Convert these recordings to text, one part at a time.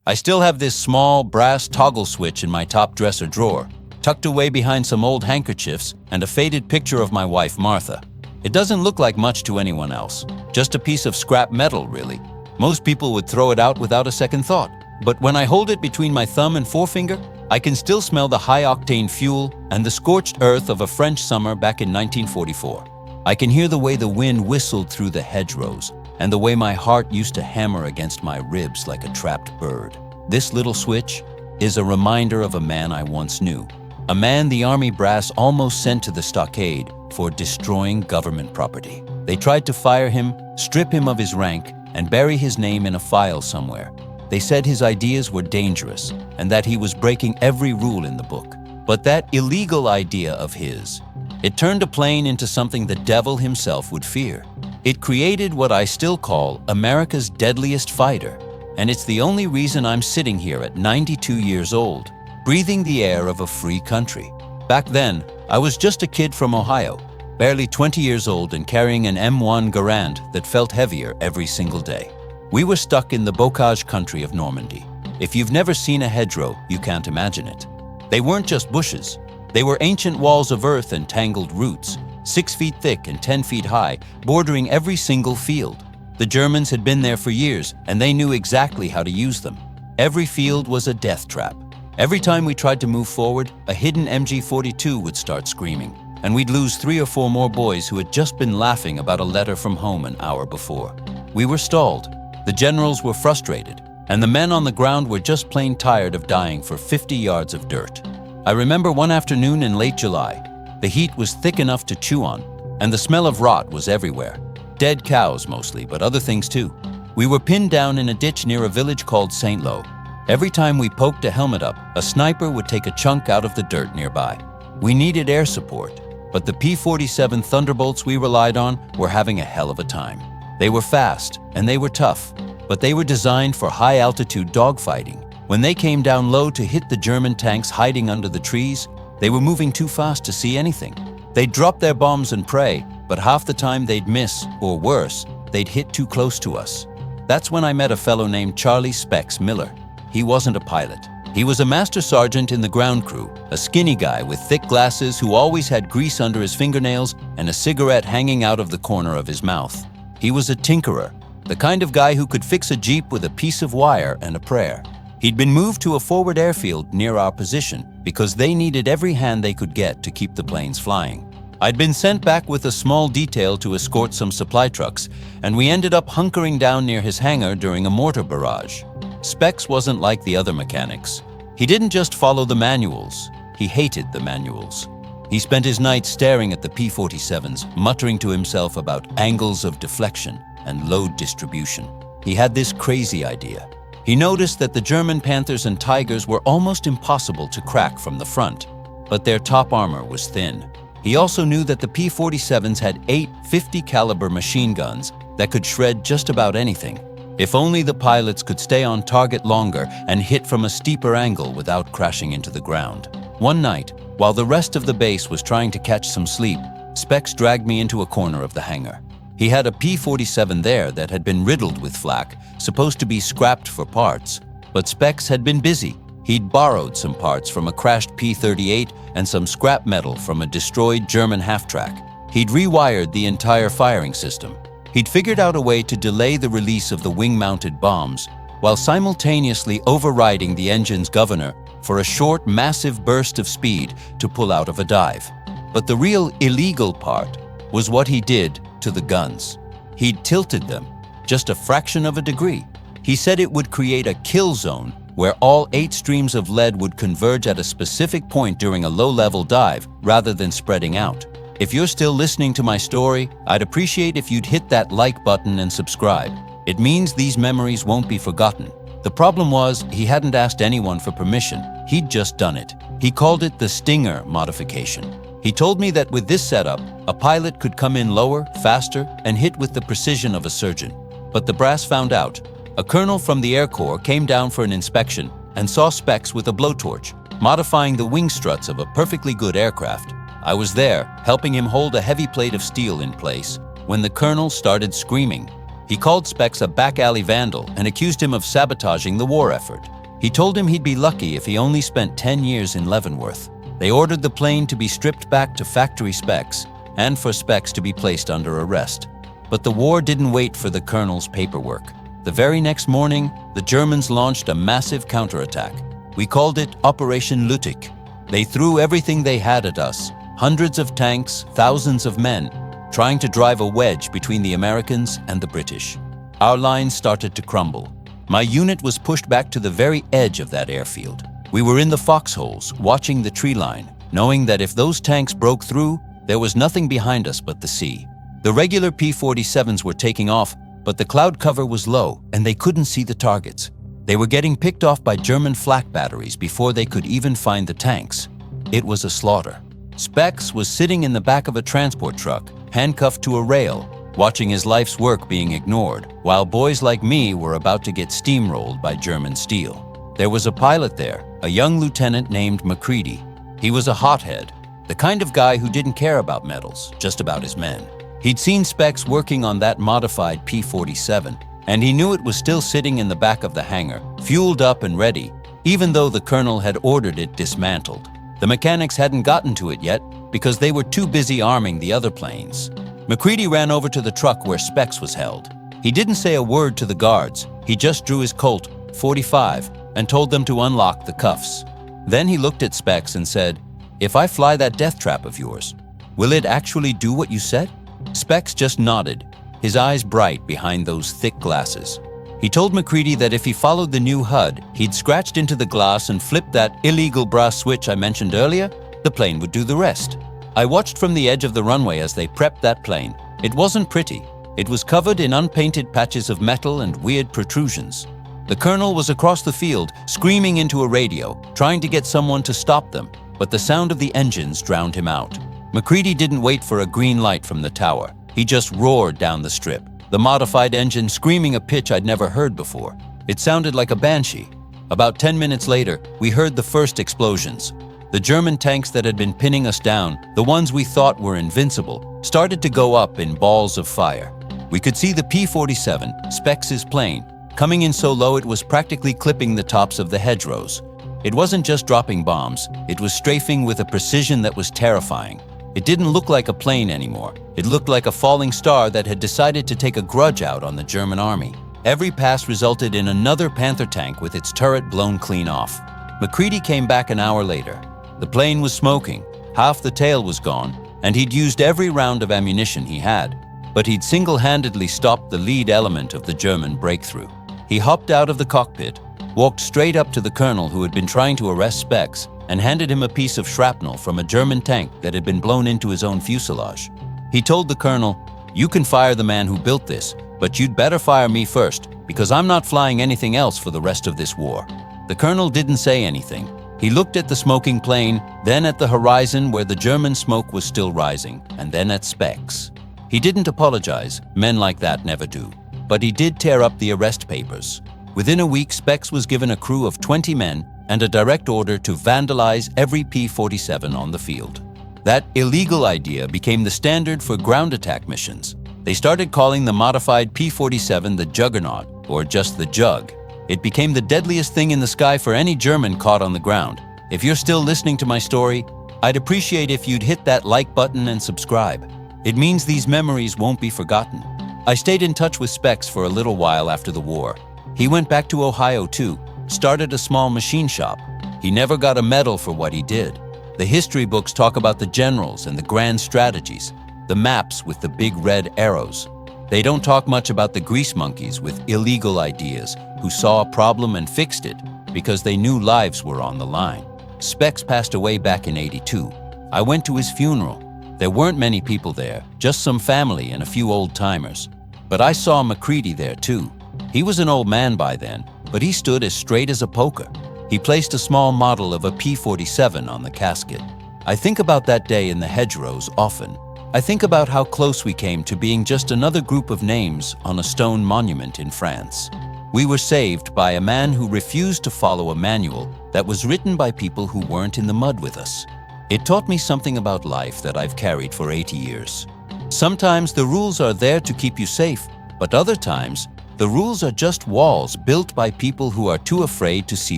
I still have this small brass toggle switch in my top dresser drawer, tucked away behind some old handkerchiefs and a faded picture of my wife, Martha. It doesn't look like much to anyone else, just a piece of scrap metal, really. Most people would throw it out without a second thought. But when I hold it between my thumb and forefinger, I can still smell the high-octane fuel and the scorched earth of a French summer back in 1944. I can hear the way the wind whistled through the hedgerows and the way my heart used to hammer against my ribs like a trapped bird. This little switch is a reminder of a man I once knew, a man the army brass almost sent to the stockade for destroying government property. They tried to fire him, strip him of his rank, and bury his name in a file somewhere. They said his ideas were dangerous and that he was breaking every rule in the book. But that illegal idea of his, it turned a plane into something the devil himself would fear. It created what I still call America's deadliest fighter, and it's the only reason I'm sitting here at 92 years old, breathing the air of a free country. Back then, I was just a kid from Ohio, barely 20 years old and carrying an M1 Garand that felt heavier every single day. We were stuck in the bocage country of Normandy. If you've never seen a hedgerow, you can't imagine it. They weren't just bushes. They were ancient walls of earth and tangled roots, 6 feet thick and 10 feet high, bordering every single field. The Germans had been there for years, and they knew exactly how to use them. Every field was a death trap. Every time we tried to move forward, a hidden MG-42 would start screaming, and we'd lose 3 or 4 more boys who had just been laughing about a letter from home an hour before. We were stalled. The generals were frustrated, and the men on the ground were just plain tired of dying for 50 yards of dirt. I remember one afternoon in late July. The heat was thick enough to chew on, and the smell of rot was everywhere. Dead cows mostly, but other things too. We were pinned down in a ditch near a village called St. Lo. Every time we poked a helmet up, a sniper would take a chunk out of the dirt nearby. We needed air support, but the P-47 Thunderbolts we relied on were having a hell of a time. They were fast, and they were tough, but they were designed for high-altitude dogfighting. When they came down low to hit the German tanks hiding under the trees, they were moving too fast to see anything. They'd drop their bombs and pray, but half the time they'd miss, or worse, they'd hit too close to us. That's when I met a fellow named Charlie Specs Miller. He wasn't a pilot. He was a master sergeant in the ground crew, a skinny guy with thick glasses who always had grease under his fingernails and a cigarette hanging out of the corner of his mouth. He was a tinkerer, the kind of guy who could fix a Jeep with a piece of wire and a prayer. He'd been moved to a forward airfield near our position because they needed every hand they could get to keep the planes flying. I'd been sent back with a small detail to escort some supply trucks, and we ended up hunkering down near his hangar during a mortar barrage. Specs wasn't like the other mechanics. He didn't just follow the manuals, he hated the manuals. He spent his nights staring at the P-47s, muttering to himself about angles of deflection and load distribution. He had this crazy idea. He noticed that the German Panthers and Tigers were almost impossible to crack from the front, but their top armor was thin. He also knew that the P-47s had 8 50 caliber machine guns that could shred just about anything. If only the pilots could stay on target longer and hit from a steeper angle without crashing into the ground. One night, while the rest of the base was trying to catch some sleep, Specs dragged me into a corner of the hangar. He had a P-47 there that had been riddled with flak, supposed to be scrapped for parts. But Specs had been busy. He'd borrowed some parts from a crashed P-38 and some scrap metal from a destroyed German half-track. He'd rewired the entire firing system. He'd figured out a way to delay the release of the wing-mounted bombs while simultaneously overriding the engine's governor for a short, massive burst of speed to pull out of a dive. But the real illegal part was what he did to the guns. He'd tilted them just a fraction of a degree. He said it would create a kill zone where all 8 streams of lead would converge at a specific point during a low-level dive rather than spreading out. If you're still listening to my story, I'd appreciate if you'd hit that like button and subscribe. It means these memories won't be forgotten. The problem was, he hadn't asked anyone for permission. He'd just done it. He called it the Stinger modification. He told me that with this setup, a pilot could come in lower, faster, and hit with the precision of a surgeon. But the brass found out. A colonel from the Air Corps came down for an inspection and saw Specs with a blowtorch, modifying the wing struts of a perfectly good aircraft. I was there, helping him hold a heavy plate of steel in place, when the colonel started screaming. He called Specs a back alley vandal and accused him of sabotaging the war effort. He told him he'd be lucky if he only spent 10 years in Leavenworth. They ordered the plane to be stripped back to factory specs and for Specs to be placed under arrest. But the war didn't wait for the colonel's paperwork. The very next morning, the Germans launched a massive counterattack. We called it Operation Lüttich. They threw everything they had at us, hundreds of tanks, thousands of men, trying to drive a wedge between the Americans and the British. Our lines started to crumble. My unit was pushed back to the very edge of that airfield. We were in the foxholes, watching the tree line, knowing that if those tanks broke through, there was nothing behind us but the sea. The regular P-47s were taking off, but the cloud cover was low and they couldn't see the targets. They were getting picked off by German flak batteries before they could even find the tanks. It was a slaughter. Specs was sitting in the back of a transport truck, handcuffed to a rail, watching his life's work being ignored, while boys like me were about to get steamrolled by German steel. There was a pilot there, a young lieutenant named Macready. He was a hothead, the kind of guy who didn't care about medals, just about his men. He'd seen Specs working on that modified P-47, and he knew it was still sitting in the back of the hangar, fueled up and ready, even though the colonel had ordered it dismantled. The mechanics hadn't gotten to it yet because they were too busy arming the other planes. Macready ran over to the truck where Specs was held. He didn't say a word to the guards. He just drew his Colt .45 and told them to unlock the cuffs. Then he looked at Specs and said, "If I fly that death trap of yours, will it actually do what you said?" Specs just nodded, his eyes bright behind those thick glasses. He told Macready that if he followed the new HUD, he'd scratched into the glass and flipped that illegal brass switch I mentioned earlier, the plane would do the rest. I watched from the edge of the runway as they prepped that plane. It wasn't pretty. It was covered in unpainted patches of metal and weird protrusions. The colonel was across the field, screaming into a radio, trying to get someone to stop them, but the sound of the engines drowned him out. Macready didn't wait for a green light from the tower. He just roared down the strip, the modified engine screaming a pitch I'd never heard before. It sounded like a banshee. About 10 minutes later, we heard the first explosions. The German tanks that had been pinning us down, the ones we thought were invincible, started to go up in balls of fire. We could see the P-47, Specs' plane, coming in so low it was practically clipping the tops of the hedgerows. It wasn't just dropping bombs, it was strafing with a precision that was terrifying. It didn't look like a plane anymore. It looked like a falling star that had decided to take a grudge out on the German army. Every pass resulted in another Panther tank with its turret blown clean off. Macready came back an hour later. The plane was smoking, half the tail was gone, and he'd used every round of ammunition he had. But he'd single-handedly stopped the lead element of the German breakthrough. He hopped out of the cockpit, walked straight up to the colonel who had been trying to arrest Specs, and handed him a piece of shrapnel from a German tank that had been blown into his own fuselage. He told the colonel, "You can fire the man who built this, but you'd better fire me first, because I'm not flying anything else for the rest of this war." The colonel didn't say anything. He looked at the smoking plane, then at the horizon where the German smoke was still rising, and then at Specs. He didn't apologize, men like that never do, but he did tear up the arrest papers. Within a week, Specs was given a crew of 20 men and a direct order to vandalize every P-47 on the field. That illegal idea became the standard for ground attack missions. They started calling the modified P-47 the Juggernaut, or just the Jug. It became the deadliest thing in the sky for any German caught on the ground. If you're still listening to my story, I'd appreciate if you'd hit that like button and subscribe. It means these memories won't be forgotten. I stayed in touch with Specs for a little while after the war. He went back to Ohio too, started a small machine shop. He never got a medal for what he did. The history books talk about the generals and the grand strategies, the maps with the big red arrows. They don't talk much about the grease monkeys with illegal ideas who saw a problem and fixed it because they knew lives were on the line. Specs passed away back in '82. I went to his funeral. There weren't many people there, just some family and a few old-timers. But I saw Macready there too. He was an old man by then, but he stood as straight as a poker. He placed a small model of a P-47 on the casket. I think about that day in the hedgerows often. I think about how close we came to being just another group of names on a stone monument in France. We were saved by a man who refused to follow a manual that was written by people who weren't in the mud with us. It taught me something about life that I've carried for 80 years. Sometimes the rules are there to keep you safe, but other times The rules are just walls built by people who are too afraid to see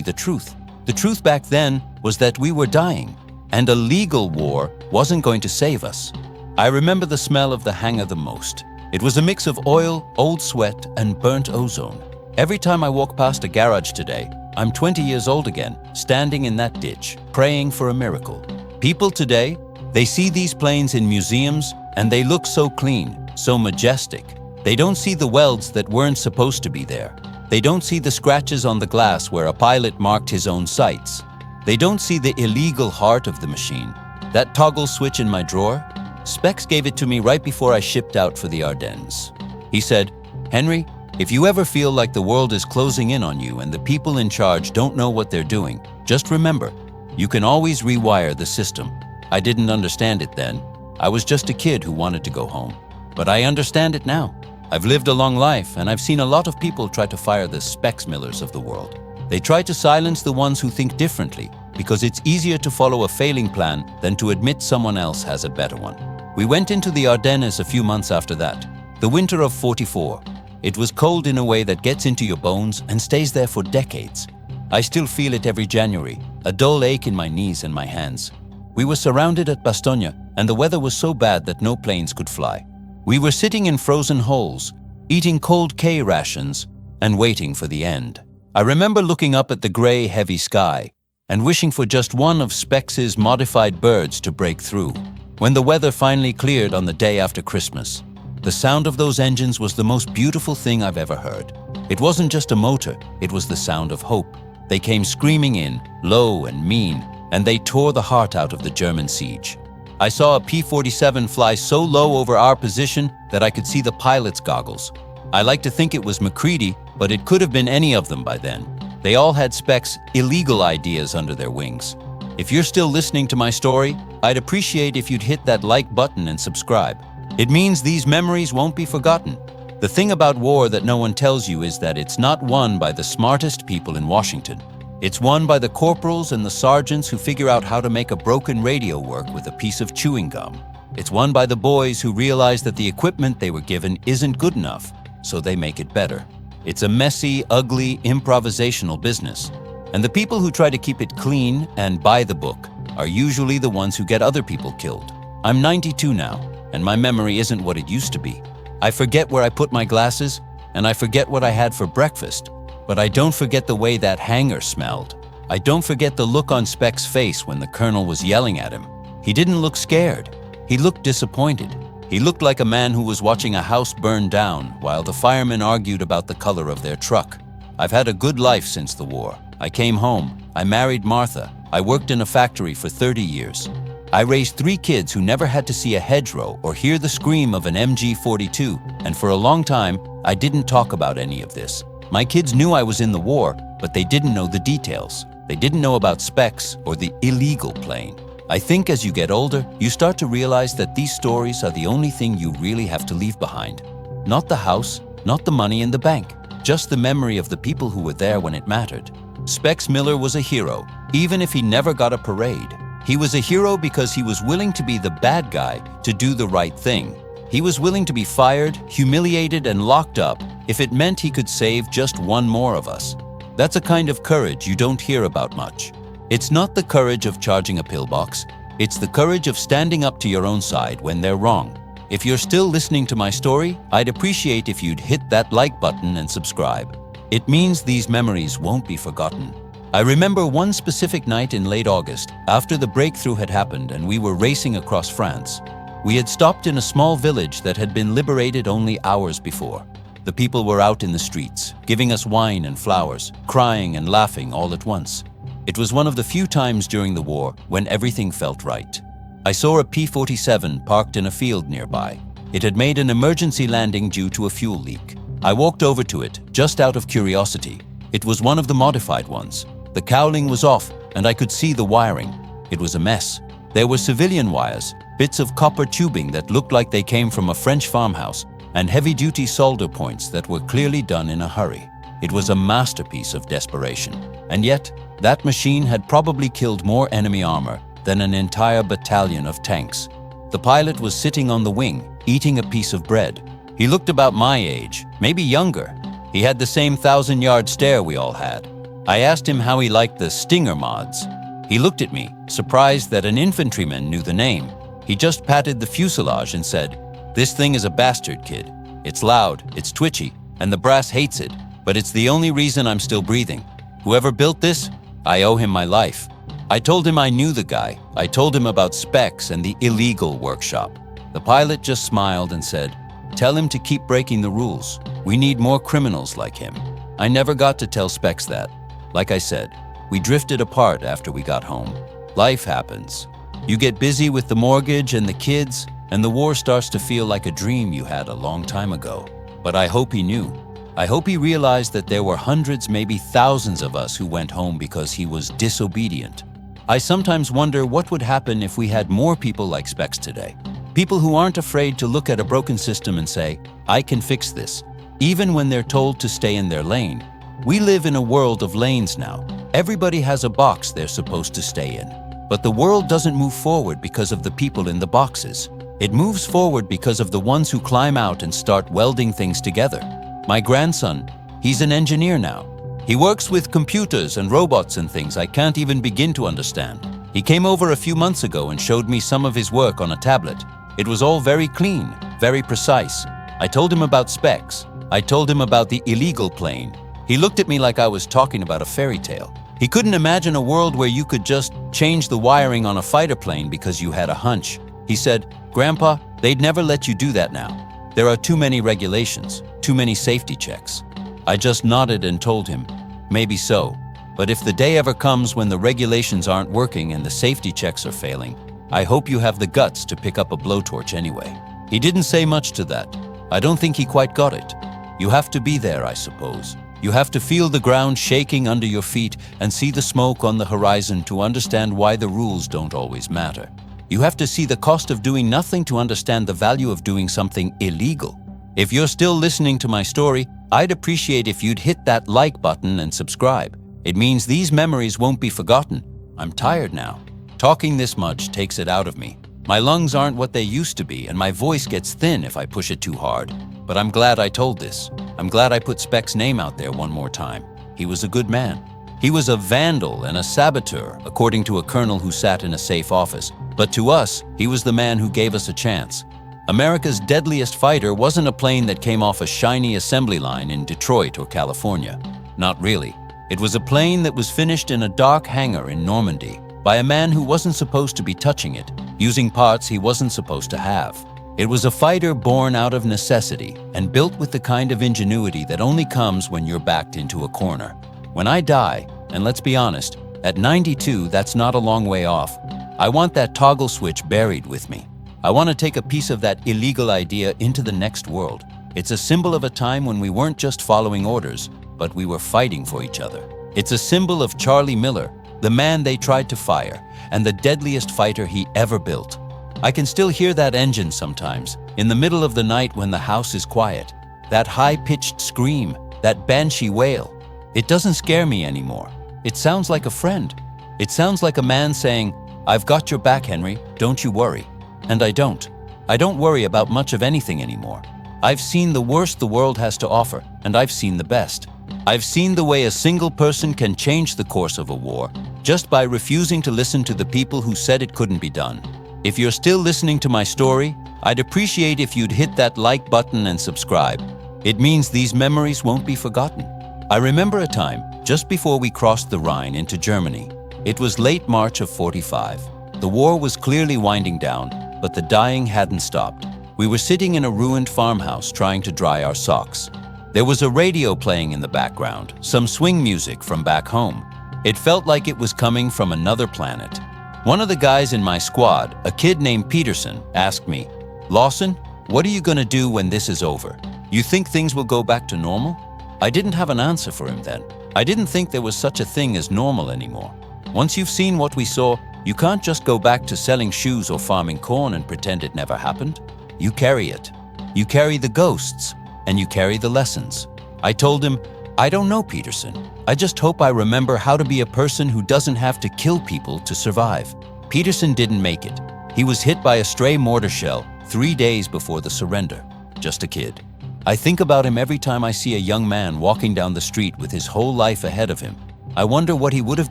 the truth. The truth back then was that we were dying, and a legal war wasn't going to save us. I remember the smell of the hangar the most. It was a mix of oil, old sweat, and burnt ozone. Every time I walk past a garage today, I'm 20 years old again, standing in that ditch, praying for a miracle. People today, they see these planes in museums, and they look so clean, so majestic. They don't see the welds that weren't supposed to be there. They don't see the scratches on the glass where a pilot marked his own sights. They don't see the illegal heart of the machine. That toggle switch in my drawer? Specs gave it to me right before I shipped out for the Ardennes. He said, "Henry, if you ever feel like the world is closing in on you and the people in charge don't know what they're doing, just remember, you can always rewire the system." I didn't understand it then. I was just a kid who wanted to go home. But I understand it now. I've lived a long life, and I've seen a lot of people try to fire the Specs Millers of the world. They try to silence the ones who think differently, because it's easier to follow a failing plan than to admit someone else has a better one. We went into the Ardennes a few months after that, the winter of '44. It was cold in a way that gets into your bones and stays there for decades. I still feel it every January, a dull ache in my knees and my hands. We were surrounded at Bastogne, and the weather was so bad that no planes could fly. We were sitting in frozen holes, eating cold K rations, and waiting for the end. I remember looking up at the gray, heavy sky and wishing for just one of Specs's modified birds to break through. When the weather finally cleared on the day after Christmas, the sound of those engines was the most beautiful thing I've ever heard. It wasn't just a motor, it was the sound of hope. They came screaming in, low and mean, and they tore the heart out of the German siege. I saw a P-47 fly so low over our position that I could see the pilot's goggles. I like to think it was McCready, but it could have been any of them by then. They all had Specs' illegal ideas under their wings. If you're still listening to my story, I'd appreciate if you'd hit that like button and subscribe. It means these memories won't be forgotten. The thing about war that no one tells you is that it's not won by the smartest people in Washington. It's won by the corporals and the sergeants who figure out how to make a broken radio work with a piece of chewing gum. It's won by the boys who realize that the equipment they were given isn't good enough, so they make it better. It's a messy, ugly, improvisational business. And the people who try to keep it clean and by the book are usually the ones who get other people killed. I'm 92 now, and my memory isn't what it used to be. I forget where I put my glasses, and I forget what I had for breakfast. But I don't forget the way that hangar smelled. I don't forget the look on Specs' face when the colonel was yelling at him. He didn't look scared. He looked disappointed. He looked like a man who was watching a house burn down while the firemen argued about the color of their truck. I've had a good life since the war. I came home. I married Martha. I worked in a factory for 30 years. I raised 3 kids who never had to see a hedgerow or hear the scream of an MG-42, and for a long time, I didn't talk about any of this. My kids knew I was in the war, but they didn't know the details. They didn't know about Specs or the illegal plane. I think as you get older, you start to realize that these stories are the only thing you really have to leave behind. Not the house, not the money in the bank, just the memory of the people who were there when it mattered. Specs Miller was a hero, even if he never got a parade. He was a hero because he was willing to be the bad guy to do the right thing. He was willing to be fired, humiliated, and locked up if it meant he could save just one more of us. That's a kind of courage you don't hear about much. It's not the courage of charging a pillbox. It's the courage of standing up to your own side when they're wrong. If you're still listening to my story, I'd appreciate if you'd hit that like button and subscribe. It means these memories won't be forgotten. I remember one specific night in late August, after the breakthrough had happened and we were racing across France. We had stopped in a small village that had been liberated only hours before. The people were out in the streets, giving us wine and flowers, crying and laughing all at once. It was one of the few times during the war when everything felt right. I saw a P-47 parked in a field nearby. It had made an emergency landing due to a fuel leak. I walked over to it, just out of curiosity. It was one of the modified ones. The cowling was off, and I could see the wiring. It was a mess. There were civilian wires, bits of copper tubing that looked like they came from a French farmhouse, and heavy-duty solder points that were clearly done in a hurry. It was a masterpiece of desperation. And yet, that machine had probably killed more enemy armor than an entire battalion of tanks. The pilot was sitting on the wing, eating a piece of bread. He looked about my age, maybe younger. He had the same 1,000-yard stare we all had. I asked him how he liked the Stinger mods. He looked at me, surprised that an infantryman knew the name. He just patted the fuselage and said, "This thing is a bastard, kid. It's loud, it's twitchy, and the brass hates it, but it's the only reason I'm still breathing. Whoever built this, I owe him my life." I told him I knew the guy. I told him about specs and the illegal workshop. The pilot just smiled and said, "Tell him to keep breaking the rules. We need more criminals like him." I never got to tell Specs that. Like I said, we drifted apart after we got home. Life happens. You get busy with the mortgage and the kids, and the war starts to feel like a dream you had a long time ago. But I hope he knew. I hope he realized that there were hundreds, maybe thousands of us who went home because he was disobedient. I sometimes wonder what would happen if we had more people like Specs today. People who aren't afraid to look at a broken system and say, "I can fix this," even when they're told to stay in their lane. We live in a world of lanes now. Everybody has a box they're supposed to stay in. But the world doesn't move forward because of the people in the boxes. It moves forward because of the ones who climb out and start welding things together. My grandson, he's an engineer now. He works with computers and robots and things I can't even begin to understand. He came over a few months ago and showed me some of his work on a tablet. It was all very clean, very precise. I told him about specs. I told him about the illegal plane. He looked at me like I was talking about a fairy tale. He couldn't imagine a world where you could just change the wiring on a fighter plane because you had a hunch. He said, "Grandpa, they'd never let you do that now. There are too many regulations, too many safety checks." I just nodded and told him, "Maybe so, but if the day ever comes when the regulations aren't working and the safety checks are failing, I hope you have the guts to pick up a blowtorch anyway." He didn't say much to that. I don't think he quite got it. You have to be there, I suppose. You have to feel the ground shaking under your feet and see the smoke on the horizon to understand why the rules don't always matter. You have to see the cost of doing nothing to understand the value of doing something illegal. If you're still listening to my story, I'd appreciate if you'd hit that like button and subscribe. It means these memories won't be forgotten. I'm tired now. Talking this much takes it out of me. My lungs aren't what they used to be, and my voice gets thin if I push it too hard. But I'm glad I told this. I'm glad I put Specs' name out there one more time. He was a good man. He was a vandal and a saboteur, according to a colonel who sat in a safe office. But to us, he was the man who gave us a chance. America's deadliest fighter wasn't a plane that came off a shiny assembly line in Detroit or California. Not really. It was a plane that was finished in a dark hangar in Normandy by a man who wasn't supposed to be touching it, using parts he wasn't supposed to have. It was a fighter born out of necessity and built with the kind of ingenuity that only comes when you're backed into a corner. When I die, and let's be honest, at 92, that's not a long way off, I want that toggle switch buried with me. I want to take a piece of that illegal idea into the next world. It's a symbol of a time when we weren't just following orders, but we were fighting for each other. It's a symbol of Charlie Miller, the man they tried to fire, and the deadliest fighter he ever built. I can still hear that engine sometimes, in the middle of the night when the house is quiet. That high-pitched scream, that banshee wail. It doesn't scare me anymore. It sounds like a friend. It sounds like a man saying, "I've got your back, Henry, don't you worry." And I don't. I don't worry about much of anything anymore. I've seen the worst the world has to offer, and I've seen the best. I've seen the way a single person can change the course of a war just by refusing to listen to the people who said it couldn't be done. If you're still listening to my story, I'd appreciate if you'd hit that like button and subscribe. It means these memories won't be forgotten. I remember a time just before we crossed the Rhine into Germany. It was late March of '45. The war was clearly winding down, but the dying hadn't stopped. We were sitting in a ruined farmhouse trying to dry our socks. There was a radio playing in the background, some swing music from back home. It felt like it was coming from another planet. One of the guys in my squad, a kid named Peterson, asked me, "Lawson, what are you going to do when this is over? You think things will go back to normal?" I didn't have an answer for him then. I didn't think there was such a thing as normal anymore. Once you've seen what we saw, you can't just go back to selling shoes or farming corn and pretend it never happened. You carry it. You carry the ghosts, and you carry the lessons. I told him, "I don't know, Peterson. I just hope I remember how to be a person who doesn't have to kill people to survive." Peterson didn't make it. He was hit by a stray mortar shell 3 days before the surrender. Just a kid. I think about him every time I see a young man walking down the street with his whole life ahead of him. I wonder what he would have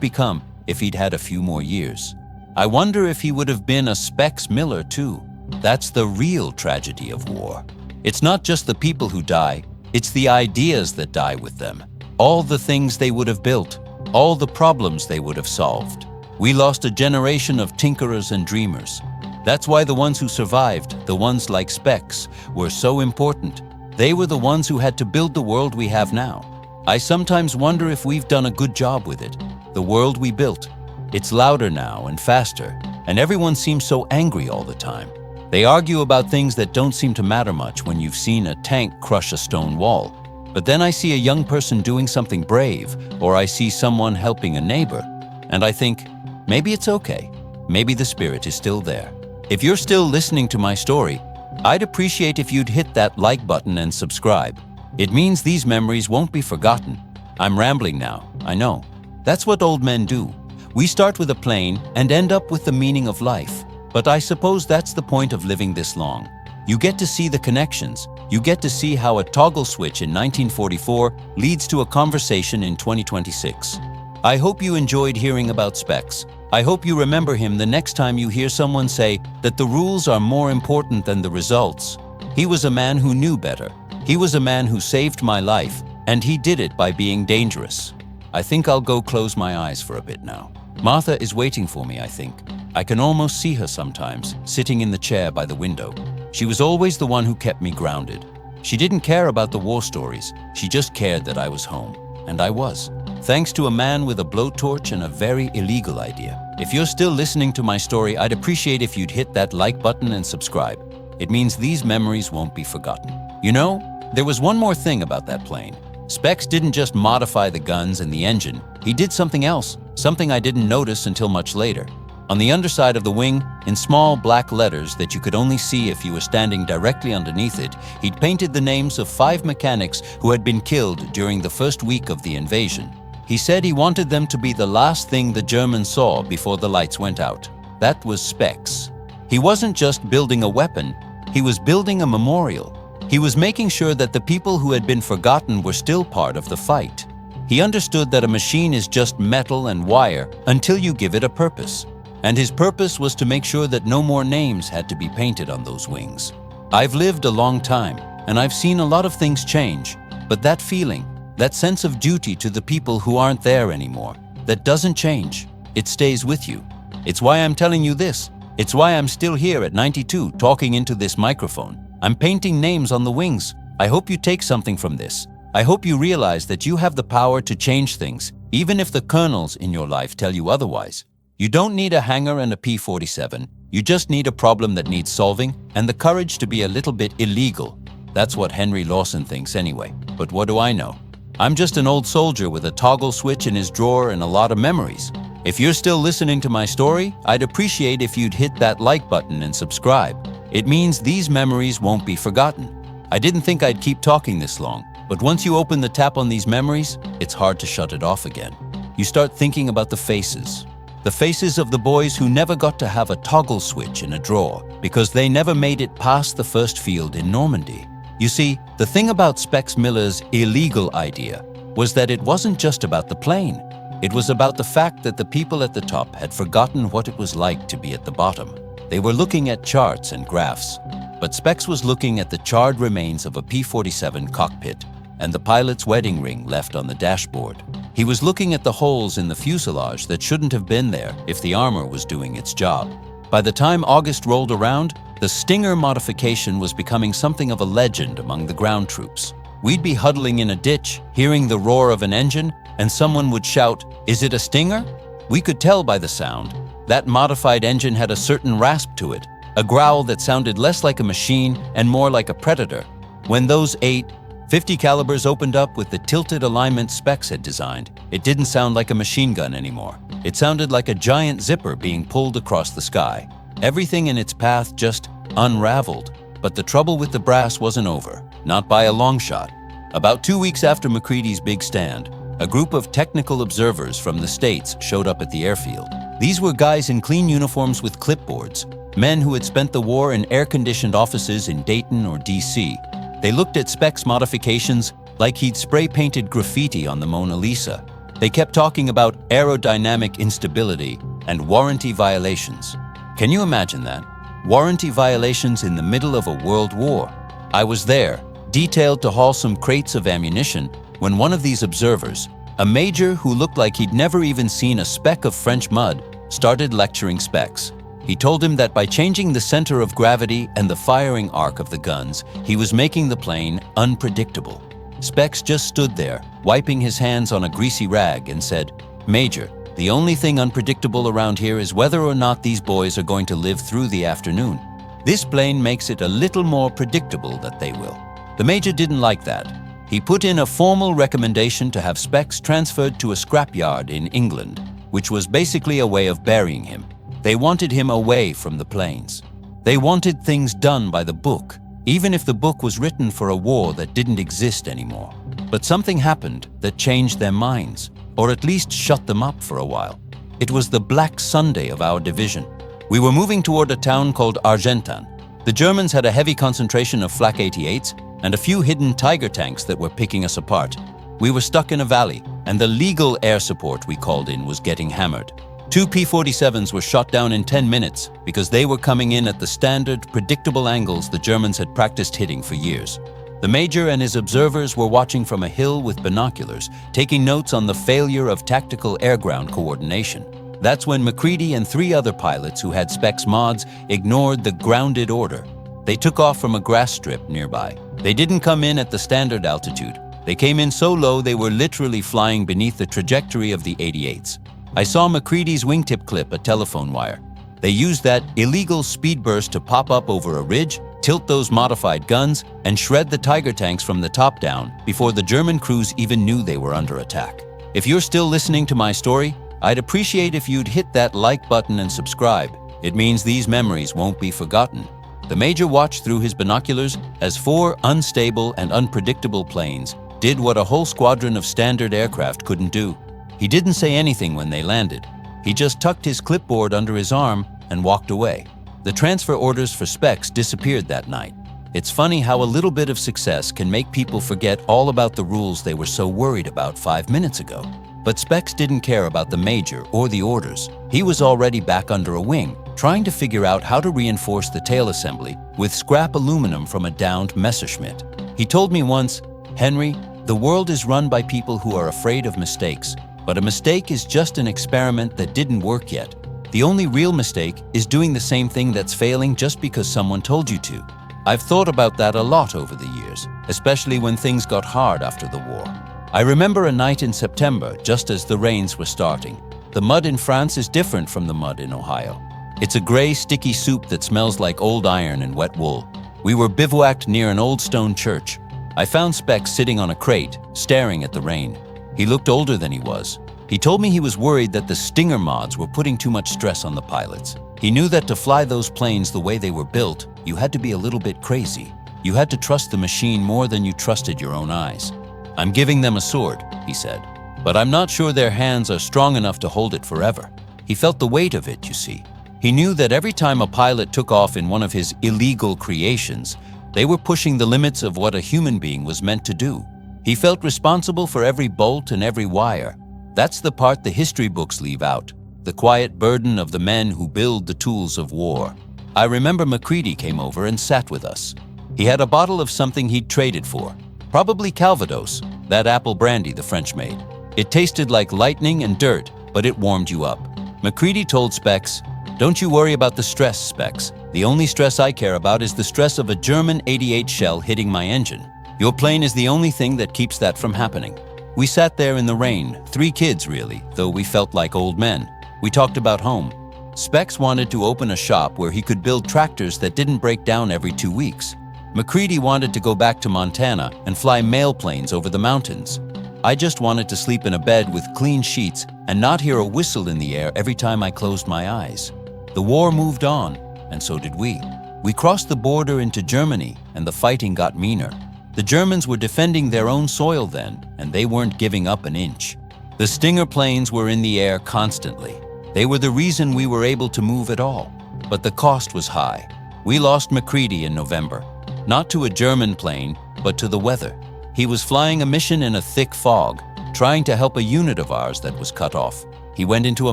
become if he'd had a few more years. I wonder if he would have been a Specs Miller too. That's the real tragedy of war. It's not just the people who die, it's the ideas that die with them. All the things they would have built, all the problems they would have solved. We lost a generation of tinkerers and dreamers. That's why the ones who survived, the ones like Specs, were so important. They were the ones who had to build the world we have now. I sometimes wonder if we've done a good job with it. The world we built. It's louder now and faster, and everyone seems so angry all the time. They argue about things that don't seem to matter much when you've seen a tank crush a stone wall. But then I see a young person doing something brave, or I see someone helping a neighbor, and I think, maybe it's okay. Maybe the spirit is still there. If you're still listening to my story, I'd appreciate if you'd hit that like button and subscribe. It means these memories won't be forgotten. I'm rambling now, I know. That's what old men do. We start with a plane and end up with the meaning of life. But I suppose that's the point of living this long. You get to see the connections. You get to see how a toggle switch in 1944 leads to a conversation in 2026. I hope you enjoyed hearing about Specs. I hope you remember him the next time you hear someone say that the rules are more important than the results. He was a man who knew better. He was a man who saved my life, and he did it by being dangerous. I think I'll go close my eyes for a bit now. Martha is waiting for me, I think. I can almost see her sometimes, sitting in the chair by the window. She was always the one who kept me grounded. She didn't care about the war stories. She just cared that I was home. And I was. Thanks to a man with a blowtorch and a very illegal idea. If you're still listening to my story, I'd appreciate if you'd hit that like button and subscribe. It means these memories won't be forgotten. You know, there was one more thing about that plane. Specs didn't just modify the guns and the engine. He did something else, something I didn't notice until much later. On the underside of the wing, in small black letters that you could only see if you were standing directly underneath it, he'd painted the names of 5 mechanics who had been killed during the first week of the invasion. He said he wanted them to be the last thing the Germans saw before the lights went out. That was Specs. He wasn't just building a weapon, he was building a memorial. He was making sure that the people who had been forgotten were still part of the fight. He understood that a machine is just metal and wire until you give it a purpose. And his purpose was to make sure that no more names had to be painted on those wings. I've lived a long time, and I've seen a lot of things change, but that feeling, that sense of duty to the people who aren't there anymore, that doesn't change. It stays with you. It's why I'm telling you this. It's why I'm still here at 92 talking into this microphone. I'm painting names on the wings. I hope you take something from this. I hope you realize that you have the power to change things, even if the colonels in your life tell you otherwise. You don't need a hangar and a P-47. You just need a problem that needs solving and the courage to be a little bit illegal. That's what Henry Lawson thinks anyway. But what do I know? I'm just an old soldier with a toggle switch in his drawer and a lot of memories. If you're still listening to my story, I'd appreciate if you'd hit that like button and subscribe. It means these memories won't be forgotten. I didn't think I'd keep talking this long, but once you open the tap on these memories, it's hard to shut it off again. You start thinking about the faces. The faces of the boys who never got to have a toggle switch in a drawer because they never made it past the first field in Normandy. You see, the thing about Specs Miller's illegal idea was that it wasn't just about the plane. It was about the fact that the people at the top had forgotten what it was like to be at the bottom. They were looking at charts and graphs, but Specs was looking at the charred remains of a P-47 cockpit and the pilot's wedding ring left on the dashboard. He was looking at the holes in the fuselage that shouldn't have been there if the armor was doing its job. By the time August rolled around, the Stinger modification was becoming something of a legend among the ground troops. We'd be huddling in a ditch, hearing the roar of an engine, and someone would shout, "Is it a Stinger?" We could tell by the sound. That modified engine had a certain rasp to it, a growl that sounded less like a machine and more like a predator. When those 8.50 calibers opened up with the tilted alignment Specs had designed, it didn't sound like a machine gun anymore. It sounded like a giant zipper being pulled across the sky. Everything in its path just unraveled. But the trouble with the brass wasn't over, not by a long shot. About 2 weeks after McCready's big stand, a group of technical observers from the States showed up at the airfield. These were guys in clean uniforms with clipboards, men who had spent the war in air-conditioned offices in Dayton or DC. They looked at Speck's modifications like he'd spray-painted graffiti on the Mona Lisa. They kept talking about aerodynamic instability and warranty violations. Can you imagine that? Warranty violations in the middle of a world war. I was there, detailed to haul some crates of ammunition, when one of these observers, a major who looked like he'd never even seen a speck of French mud, started lecturing Specs. He told him that by changing the center of gravity and the firing arc of the guns, he was making the plane unpredictable. Specs just stood there, wiping his hands on a greasy rag, and said, "Major, the only thing unpredictable around here is whether or not these boys are going to live through the afternoon. This plane makes it a little more predictable that they will." The major didn't like that. He put in a formal recommendation to have Specs transferred to a scrapyard in England, which was basically a way of burying him. They wanted him away from the planes. They wanted things done by the book, even if the book was written for a war that didn't exist anymore. But something happened that changed their minds, or at least shut them up for a while. It was the Black Sunday of our division. We were moving toward a town called Argentan. The Germans had a heavy concentration of Flak 88s and a few hidden Tiger tanks that were picking us apart. We were stuck in a valley, and the legal air support we called in was getting hammered. 2 P-47s were shot down in 10 minutes because they were coming in at the standard, predictable angles the Germans had practiced hitting for years. The major and his observers were watching from a hill with binoculars, taking notes on the failure of tactical air-ground coordination. That's when McCready and 3 other pilots who had Specs mods ignored the grounded order. They took off from a grass strip nearby. They didn't come in at the standard altitude. They came in so low they were literally flying beneath the trajectory of the 88s. I saw McCready's wingtip clip a telephone wire. They used that illegal speed burst to pop up over a ridge, tilt those modified guns, and shred the Tiger tanks from the top down before the German crews even knew they were under attack. If you're still listening to my story, I'd appreciate if you'd hit that like button and subscribe. It means these memories won't be forgotten. The major watched through his binoculars as 4 unstable and unpredictable planes did what a whole squadron of standard aircraft couldn't do. He didn't say anything when they landed. He just tucked his clipboard under his arm and walked away. The transfer orders for Specs disappeared that night. It's funny how a little bit of success can make people forget all about the rules they were so worried about 5 minutes ago. But Specs didn't care about the major or the orders. He was already back under a wing, trying to figure out how to reinforce the tail assembly with scrap aluminum from a downed Messerschmitt. He told me once, "Henry, the world is run by people who are afraid of mistakes. But a mistake is just an experiment that didn't work yet. The only real mistake is doing the same thing that's failing just because someone told you to." I've thought about that a lot over the years, especially when things got hard after the war. I remember a night in September, just as the rains were starting. The mud in France is different from the mud in Ohio. It's a gray, sticky soup that smells like old iron and wet wool. We were bivouacked near an old stone church. I found Specs sitting on a crate, staring at the rain. He looked older than he was. He told me he was worried that the Stinger mods were putting too much stress on the pilots. He knew that to fly those planes the way they were built, you had to be a little bit crazy. You had to trust the machine more than you trusted your own eyes. "I'm giving them a sword," he said, "but I'm not sure their hands are strong enough to hold it forever." He felt the weight of it, you see. He knew that every time a pilot took off in one of his illegal creations, they were pushing the limits of what a human being was meant to do. He felt responsible for every bolt and every wire. That's the part the history books leave out, the quiet burden of the men who build the tools of war. I remember McCready came over and sat with us. He had a bottle of something he'd traded for, probably Calvados, that apple brandy the French made. It tasted like lightning and dirt, but it warmed you up. McCready told Specs, "Don't you worry about the stress, Specs. The only stress I care about is the stress of a German 88 shell hitting my engine. Your plane is the only thing that keeps that from happening." We sat there in the rain, 3 kids really, though we felt like old men. We talked about home. Specs wanted to open a shop where he could build tractors that didn't break down every 2 weeks. McCready wanted to go back to Montana and fly mail planes over the mountains. I just wanted to sleep in a bed with clean sheets and not hear a whistle in the air every time I closed my eyes. The war moved on, and so did we. We crossed the border into Germany, and the fighting got meaner. The Germans were defending their own soil then, and they weren't giving up an inch. The Stinger planes were in the air constantly. They were the reason we were able to move at all. But the cost was high. We lost McCready in November. Not to a German plane, but to the weather. He was flying a mission in a thick fog, trying to help a unit of ours that was cut off. He went into a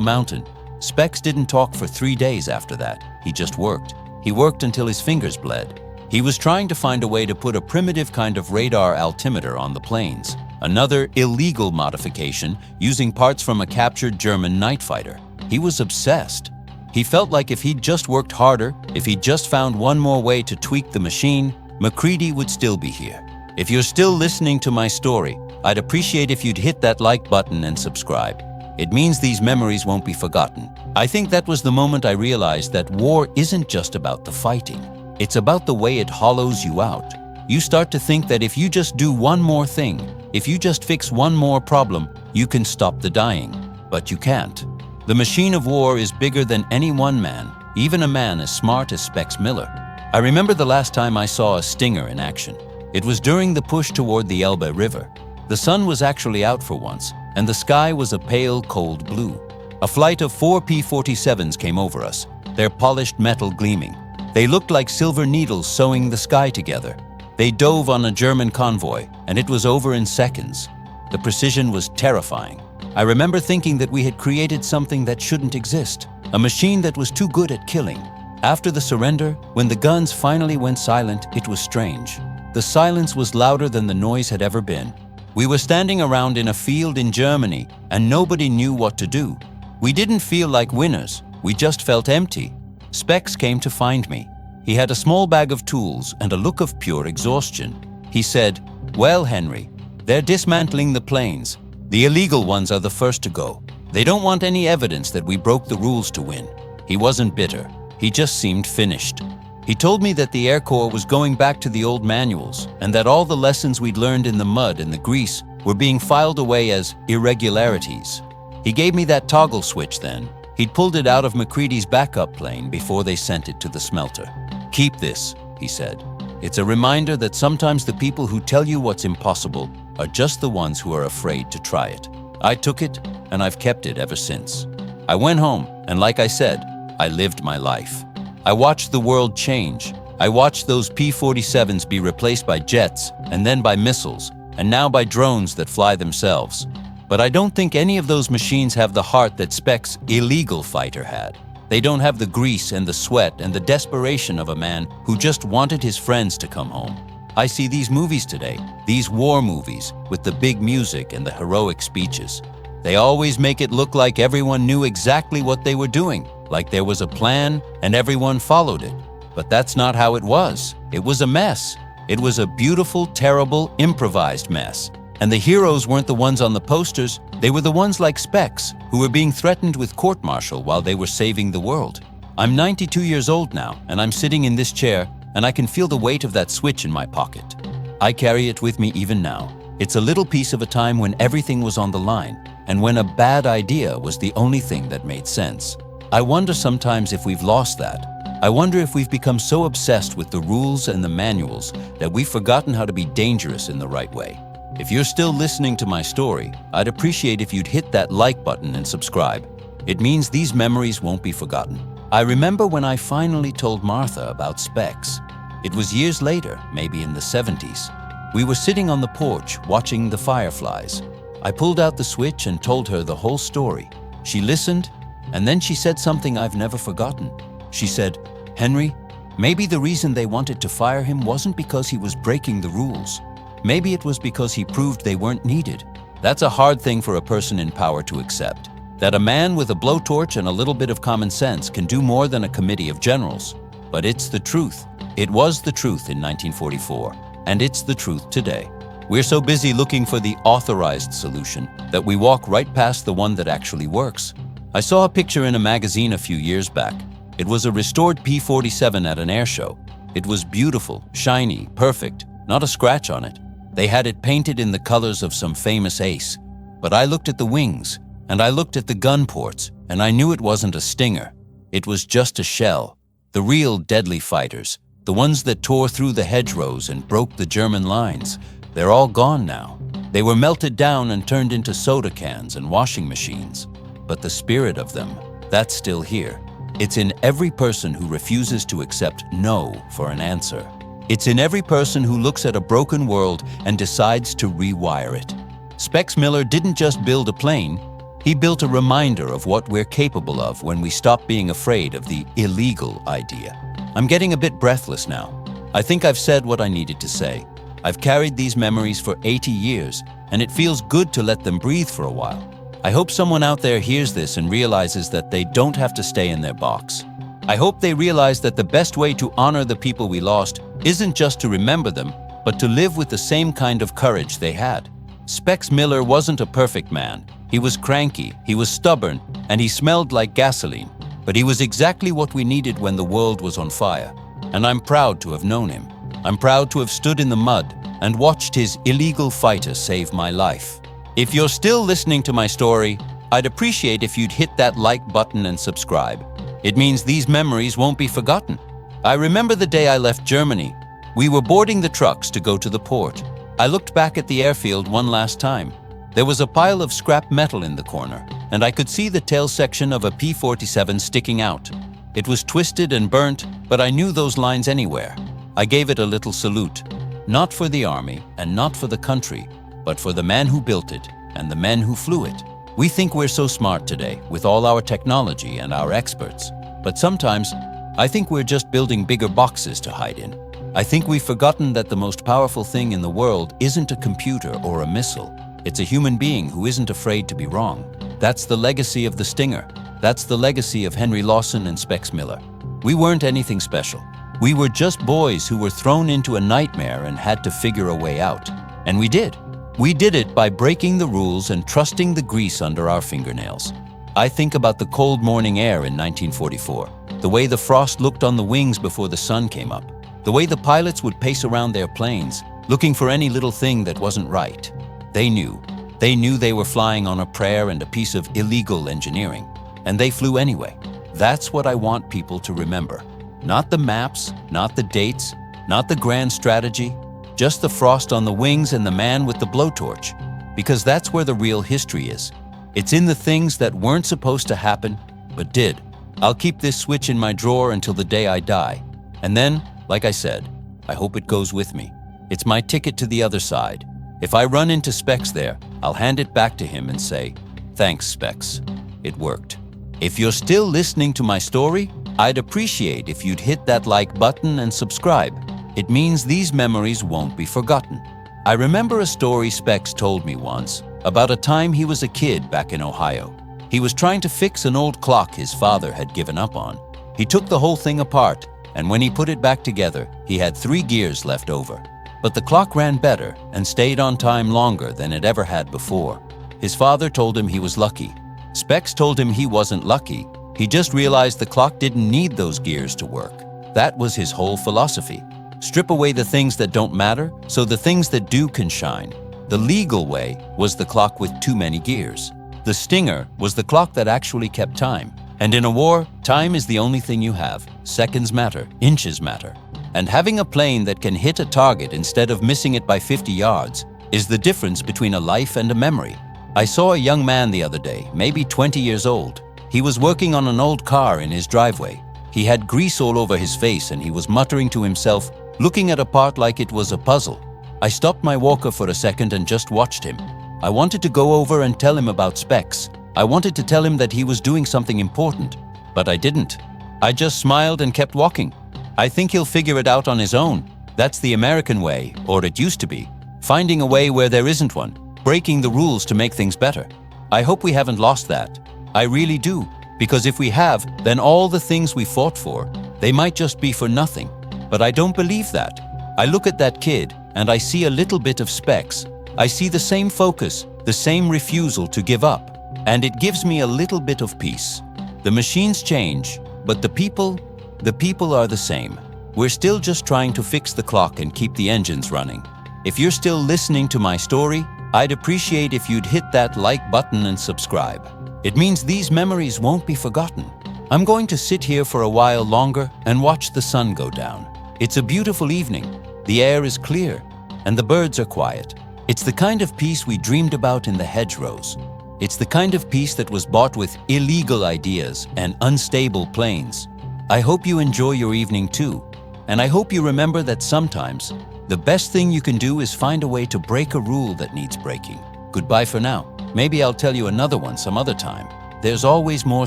mountain. Specs didn't talk for 3 days after that. He just worked. He worked until his fingers bled. He was trying to find a way to put a primitive kind of radar altimeter on the planes, another illegal modification using parts from a captured German night fighter. He was obsessed. He felt like if he'd just worked harder, if he'd just found one more way to tweak the machine, MacCready would still be here. If you're still listening to my story, I'd appreciate if you'd hit that like button and subscribe. It means these memories won't be forgotten. I think that was the moment I realized that war isn't just about the fighting. It's about the way it hollows you out. You start to think that if you just do one more thing, if you just fix one more problem, you can stop the dying. But you can't. The machine of war is bigger than any one man, even a man as smart as Specs Miller. I remember the last time I saw a Stinger in action. It was during the push toward the Elbe River. The sun was actually out for once, and the sky was a pale, cold blue. A flight of 4 P-47s came over us, their polished metal gleaming. They looked like silver needles sewing the sky together. They dove on a German convoy, and it was over in seconds. The precision was terrifying. I remember thinking that we had created something that shouldn't exist, a machine that was too good at killing. After the surrender, when the guns finally went silent, it was strange. The silence was louder than the noise had ever been. We were standing around in a field in Germany, and nobody knew what to do. We didn't feel like winners. We just felt empty. Specs came to find me. He had a small bag of tools and a look of pure exhaustion. He said, "Well, Henry, they're dismantling the planes. The illegal ones are the first to go. They don't want any evidence that we broke the rules to win." He wasn't bitter. He just seemed finished. He told me that the Air Corps was going back to the old manuals and that all the lessons we'd learned in the mud and the grease were being filed away as irregularities. He gave me that toggle switch then. He'd pulled it out of MacCready's backup plane before they sent it to the smelter. "Keep this," he said. "It's a reminder that sometimes the people who tell you what's impossible are just the ones who are afraid to try it." I took it, and I've kept it ever since. I went home, and like I said, I lived my life. I watched the world change. I watched those P-47s be replaced by jets, and then by missiles, and now by drones that fly themselves. But I don't think any of those machines have the heart that Specs' illegal fighter had. They don't have the grease and the sweat and the desperation of a man who just wanted his friends to come home. I see these movies today, these war movies, with the big music and the heroic speeches. They always make it look like everyone knew exactly what they were doing, like there was a plan and everyone followed it. But that's not how it was. It was a mess. It was a beautiful, terrible, improvised mess. And the heroes weren't the ones on the posters, they were the ones like Specs, who were being threatened with court-martial while they were saving the world. I'm 92 years old now, and I'm sitting in this chair, and I can feel the weight of that switch in my pocket. I carry it with me even now. It's a little piece of a time when everything was on the line, and when a bad idea was the only thing that made sense. I wonder sometimes if we've lost that. I wonder if we've become so obsessed with the rules and the manuals that we've forgotten how to be dangerous in the right way. If you're still listening to my story, I'd appreciate if you'd hit that like button and subscribe. It means these memories won't be forgotten. I remember when I finally told Martha about Specs. It was years later, maybe in the 70s. We were sitting on the porch watching the fireflies. I pulled out the switch and told her the whole story. She listened, and then she said something I've never forgotten. She said, "Henry, maybe the reason they wanted to fire him wasn't because he was breaking the rules. Maybe it was because he proved they weren't needed." That's a hard thing for a person in power to accept. That a man with a blowtorch and a little bit of common sense can do more than a committee of generals. But it's the truth. It was the truth in 1944, and it's the truth today. We're so busy looking for the authorized solution that we walk right past the one that actually works. I saw a picture in a magazine a few years back. It was a restored P-47 at an air show. It was beautiful, shiny, perfect, not a scratch on it. They had it painted in the colors of some famous ace. But I looked at the wings, and I looked at the gun ports, and I knew it wasn't a Stinger. It was just a shell. The real deadly fighters, the ones that tore through the hedgerows and broke the German lines, they're all gone now. They were melted down and turned into soda cans and washing machines. But the spirit of them, that's still here. It's in every person who refuses to accept no for an answer. It's in every person who looks at a broken world and decides to rewire it. Specs Miller didn't just build a plane, he built a reminder of what we're capable of when we stop being afraid of the illegal idea. I'm getting a bit breathless now. I think I've said what I needed to say. I've carried these memories for 80 years, and it feels good to let them breathe for a while. I hope someone out there hears this and realizes that they don't have to stay in their box. I hope they realize that the best way to honor the people we lost isn't just to remember them, but to live with the same kind of courage they had. Specs Miller wasn't a perfect man. He was cranky, he was stubborn, and he smelled like gasoline. But he was exactly what we needed when the world was on fire. And I'm proud to have known him. I'm proud to have stood in the mud and watched his illegal fighter save my life. If you're still listening to my story, I'd appreciate if you'd hit that like button and subscribe. It means these memories won't be forgotten. I remember the day I left Germany. We were boarding the trucks to go to the port. I looked back at the airfield one last time. There was a pile of scrap metal in the corner, and I could see the tail section of a P-47 sticking out. It was twisted and burnt, but I knew those lines anywhere. I gave it a little salute, not for the army and not for the country, but for the man who built it and the men who flew it. We think we're so smart today with all our technology and our experts, but sometimes I think we're just building bigger boxes to hide in. I think we've forgotten that the most powerful thing in the world isn't a computer or a missile. It's a human being who isn't afraid to be wrong. That's the legacy of the Stinger. That's the legacy of Henry Lawson and Specs Miller. We weren't anything special. We were just boys who were thrown into a nightmare and had to figure a way out. And we did. We did it by breaking the rules and trusting the grease under our fingernails. I think about the cold morning air in 1944, the way the frost looked on the wings before the sun came up, the way the pilots would pace around their planes, looking for any little thing that wasn't right. They knew. They knew they were flying on a prayer and a piece of illegal engineering, and they flew anyway. That's what I want people to remember. Not the maps, not the dates, not the grand strategy, just the frost on the wings and the man with the blowtorch. Because that's where the real history is. It's in the things that weren't supposed to happen, but did. I'll keep this switch in my drawer until the day I die. And then, like I said, I hope it goes with me. It's my ticket to the other side. If I run into Specs there, I'll hand it back to him and say, "Thanks, Specs. It worked." If you're still listening to my story, I'd appreciate if you'd hit that like button and subscribe. It means these memories won't be forgotten. I remember a story Specs told me once about a time he was a kid back in Ohio. He was trying to fix an old clock his father had given up on. He took the whole thing apart, and when he put it back together, he had 3 gears left over. But the clock ran better and stayed on time longer than it ever had before. His father told him he was lucky. Specs told him he wasn't lucky. He just realized the clock didn't need those gears to work. That was his whole philosophy. Strip away the things that don't matter so the things that do can shine. The legal way was the clock with too many gears. The Stinger was the clock that actually kept time. And in a war, time is the only thing you have. Seconds matter, inches matter. And having a plane that can hit a target instead of missing it by 50 yards is the difference between a life and a memory. I saw a young man the other day, maybe 20 years old. He was working on an old car in his driveway. He had grease all over his face and he was muttering to himself, looking at a part like it was a puzzle. I stopped my walker for a second and just watched him. I wanted to go over and tell him about Specs. I wanted to tell him that he was doing something important, but I didn't. I just smiled and kept walking. I think he'll figure it out on his own. That's the American way, or it used to be. Finding a way where there isn't one. Breaking the rules to make things better. I hope we haven't lost that. I really do, because if we have, then all the things we fought for, they might just be for nothing. But I don't believe that. I look at that kid and I see a little bit of Specs. I see the same focus, the same refusal to give up, and it gives me a little bit of peace. The machines change, but the people are the same. We're still just trying to fix the clock and keep the engines running. If you're still listening to my story, I'd appreciate if you'd hit that like button and subscribe. It means these memories won't be forgotten. I'm going to sit here for a while longer and watch the sun go down. It's a beautiful evening. The air is clear, and the birds are quiet. It's the kind of peace we dreamed about in the hedgerows. It's the kind of peace that was bought with illegal ideas and unstable planes. I hope you enjoy your evening too. And I hope you remember that sometimes the best thing you can do is find a way to break a rule that needs breaking. Goodbye for now. Maybe I'll tell you another one some other time. There's always more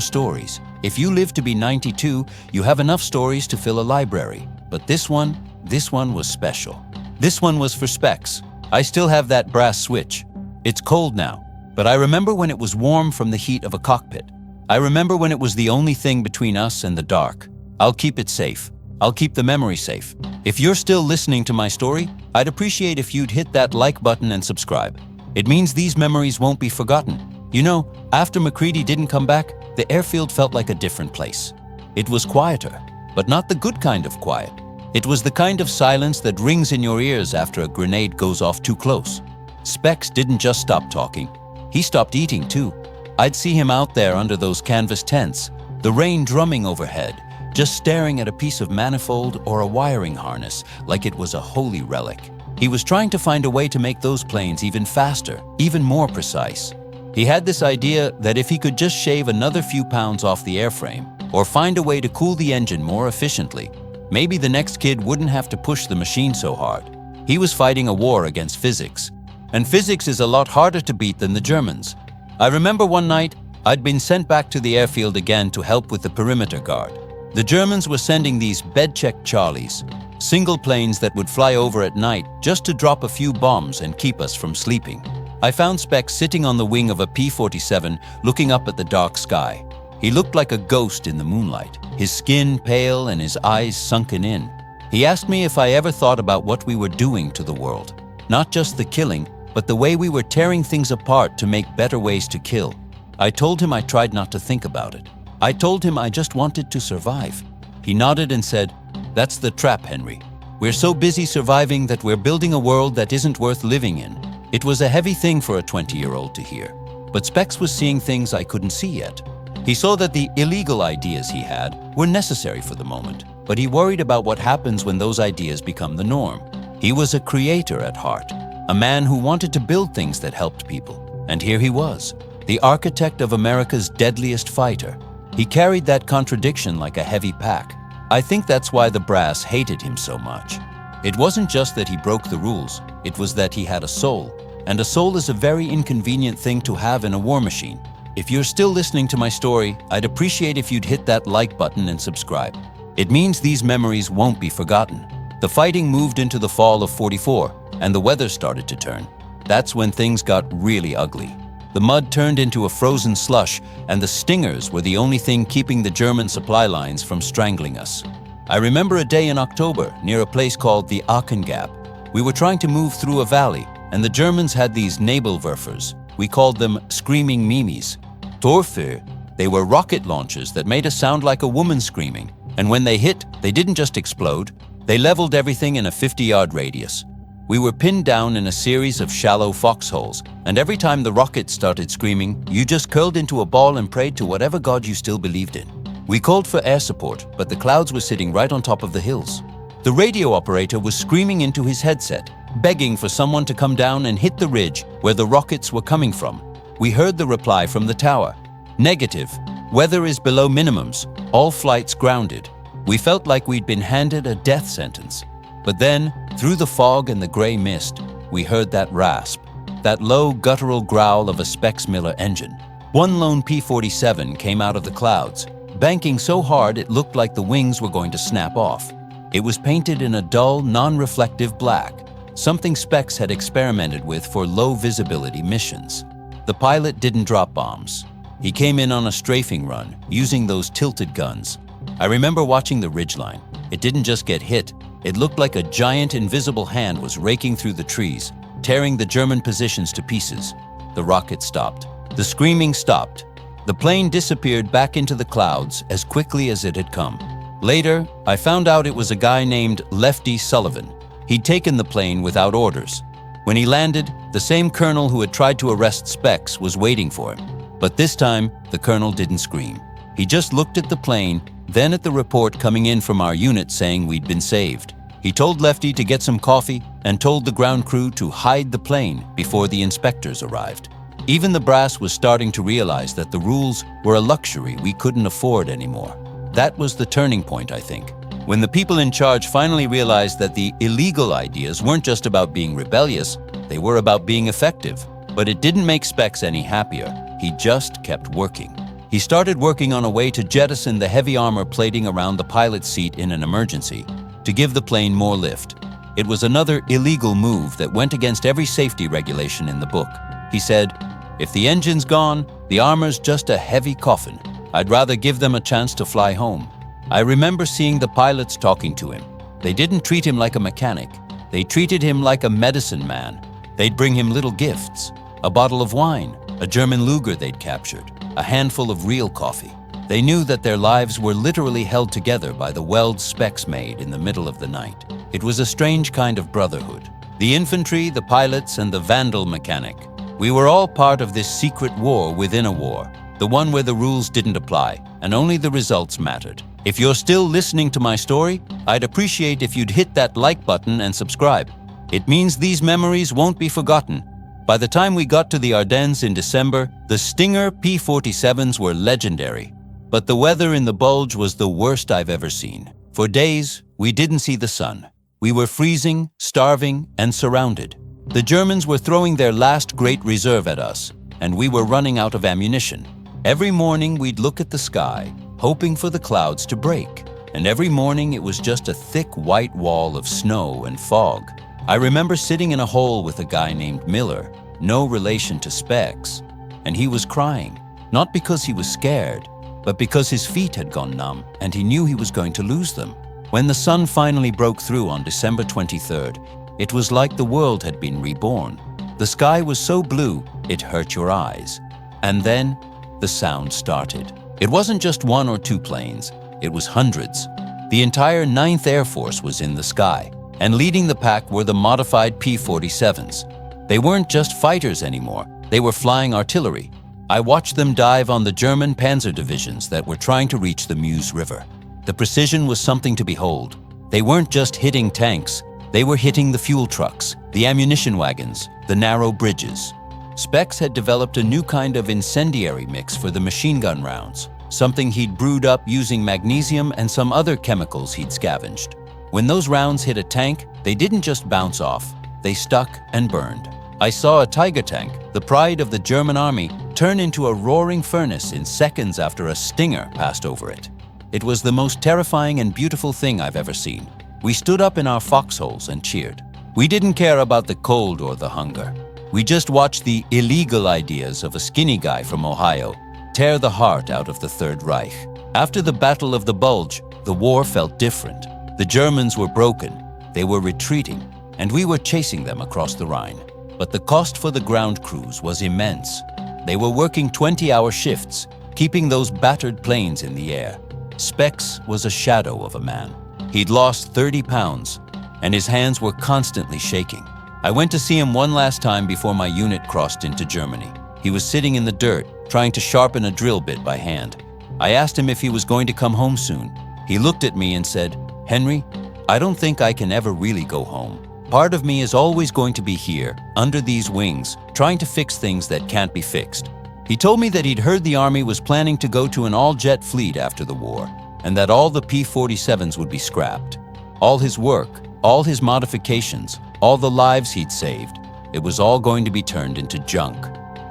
stories. If you live to be 92, you have enough stories to fill a library. But this one was special. This one was for Specs. I still have that brass switch. It's cold now, but I remember when it was warm from the heat of a cockpit. I remember when it was the only thing between us and the dark. I'll keep it safe. I'll keep the memory safe. If you're still listening to my story, I'd appreciate if you'd hit that like button and subscribe. It means these memories won't be forgotten. You know, after McCready didn't come back, the airfield felt like a different place. It was quieter, but not the good kind of quiet. It was the kind of silence that rings in your ears after a grenade goes off too close. Specs didn't just stop talking. He stopped eating too. I'd see him out there under those canvas tents, the rain drumming overhead, just staring at a piece of manifold or a wiring harness like it was a holy relic. He was trying to find a way to make those planes even faster, even more precise. He had this idea that if he could just shave another few pounds off the airframe or find a way to cool the engine more efficiently, maybe the next kid wouldn't have to push the machine so hard. He was fighting a war against physics, and physics is a lot harder to beat than the Germans. I remember one night, I'd been sent back to the airfield again to help with the perimeter guard. The Germans were sending these bed-check Charlies, single planes that would fly over at night just to drop a few bombs and keep us from sleeping. I found Specs sitting on the wing of a P-47 looking up at the dark sky. He looked like a ghost in the moonlight, his skin pale and his eyes sunken in. He asked me if I ever thought about what we were doing to the world. Not just the killing, but the way we were tearing things apart to make better ways to kill. I told him I tried not to think about it. I told him I just wanted to survive. He nodded and said, "That's the trap, Henry. We're so busy surviving that we're building a world that isn't worth living in." It was a heavy thing for a 20-year-old to hear, but Specs was seeing things I couldn't see yet. He saw that the illegal ideas he had were necessary for the moment, but he worried about what happens when those ideas become the norm. He was a creator at heart, a man who wanted to build things that helped people. And here he was, the architect of America's deadliest fighter. He carried that contradiction like a heavy pack. I think that's why the brass hated him so much. It wasn't just that he broke the rules, it was that he had a soul. And a soul is a very inconvenient thing to have in a war machine. If you're still listening to my story, I'd appreciate if you'd hit that like button and subscribe. It means these memories won't be forgotten. The fighting moved into the fall of '44, and the weather started to turn. That's when things got really ugly. The mud turned into a frozen slush, and the stingers were the only thing keeping the German supply lines from strangling us. I remember a day in October near a place called the Aachen Gap. We were trying to move through a valley, and the Germans had these Nebelwerfers. We called them screaming Mimis. Torfeu. They were rocket launchers that made a sound like a woman screaming. And when they hit, they didn't just explode. They leveled everything in a 50-yard radius. We were pinned down in a series of shallow foxholes, and every time the rocket started screaming, you just curled into a ball and prayed to whatever god you still believed in. We called for air support, but the clouds were sitting right on top of the hills. The radio operator was screaming into his headset, begging for someone to come down and hit the ridge where the rockets were coming from. We heard the reply from the tower. Negative. Weather is below minimums. All flights grounded. We felt like we'd been handed a death sentence. But then, through the fog and the gray mist, we heard that rasp, that low guttural growl of a Specs Miller engine. One lone P-47 came out of the clouds, banking so hard it looked like the wings were going to snap off. It was painted in a dull, non-reflective black, something Specs had experimented with for low-visibility missions. The pilot didn't drop bombs. He came in on a strafing run, using those tilted guns. I remember watching the ridgeline. It didn't just get hit. It looked like a giant invisible hand was raking through the trees, tearing the German positions to pieces. The rocket stopped. The screaming stopped. The plane disappeared back into the clouds as quickly as it had come. Later, I found out it was a guy named Lefty Sullivan. He'd taken the plane without orders. When he landed, the same colonel who had tried to arrest Specs was waiting for him. But this time, the colonel didn't scream. He just looked at the plane, then at the report coming in from our unit saying we'd been saved. He told Lefty to get some coffee and told the ground crew to hide the plane before the inspectors arrived. Even the brass was starting to realize that the rules were a luxury we couldn't afford anymore. That was the turning point, I think. When the people in charge finally realized that the illegal ideas weren't just about being rebellious, they were about being effective. But it didn't make Specs any happier. He just kept working. He started working on a way to jettison the heavy armor plating around the pilot's seat in an emergency, to give the plane more lift. It was another illegal move that went against every safety regulation in the book. He said, "If the engine's gone, the armor's just a heavy coffin. I'd rather give them a chance to fly home." I remember seeing the pilots talking to him. They didn't treat him like a mechanic. They treated him like a medicine man. They'd bring him little gifts, a bottle of wine, a German Luger they'd captured, a handful of real coffee. They knew that their lives were literally held together by the weld Specs made in the middle of the night. It was a strange kind of brotherhood. The infantry, the pilots, and the vandal mechanic. We were all part of this secret war within a war, the one where the rules didn't apply and only the results mattered. If you're still listening to my story, I'd appreciate if you'd hit that like button and subscribe. It means these memories won't be forgotten. By the time we got to the Ardennes in December, the Stinger P-47s were legendary. But the weather in the Bulge was the worst I've ever seen. For days, we didn't see the sun. We were freezing, starving, and surrounded. The Germans were throwing their last great reserve at us, and we were running out of ammunition. Every morning we'd look at the sky, hoping for the clouds to break. And every morning it was just a thick white wall of snow and fog. I remember sitting in a hole with a guy named Miller, no relation to Specs, and he was crying, not because he was scared, but because his feet had gone numb and he knew he was going to lose them. When the sun finally broke through on December 23rd, it was like the world had been reborn. The sky was so blue, it hurt your eyes. And then, the sound started. It wasn't just one or two planes, it was hundreds. The entire 9th Air Force was in the sky, and leading the pack were the modified P-47s. They weren't just fighters anymore, they were flying artillery. I watched them dive on the German panzer divisions that were trying to reach the Meuse River. The precision was something to behold. They weren't just hitting tanks, they were hitting the fuel trucks, the ammunition wagons, the narrow bridges. Specs had developed a new kind of incendiary mix for the machine gun rounds, something he'd brewed up using magnesium and some other chemicals he'd scavenged. When those rounds hit a tank, they didn't just bounce off, they stuck and burned. I saw a Tiger tank, the pride of the German army, turn into a roaring furnace in seconds after a Stinger passed over it. It was the most terrifying and beautiful thing I've ever seen. We stood up in our foxholes and cheered. We didn't care about the cold or the hunger. We just watched the illegal ideas of a skinny guy from Ohio tear the heart out of the Third Reich. After the Battle of the Bulge, the war felt different. The Germans were broken, they were retreating, and we were chasing them across the Rhine. But the cost for the ground crews was immense. They were working 20-hour shifts, keeping those battered planes in the air. Specs was a shadow of a man. He'd lost 30 pounds, and his hands were constantly shaking. I went to see him one last time before my unit crossed into Germany. He was sitting in the dirt, trying to sharpen a drill bit by hand. I asked him if he was going to come home soon. He looked at me and said, "Henry, I don't think I can ever really go home. Part of me is always going to be here, under these wings, trying to fix things that can't be fixed." He told me that he'd heard the Army was planning to go to an all-jet fleet after the war, and that all the P-47s would be scrapped. All his work, all his modifications, all the lives he'd saved, it was all going to be turned into junk.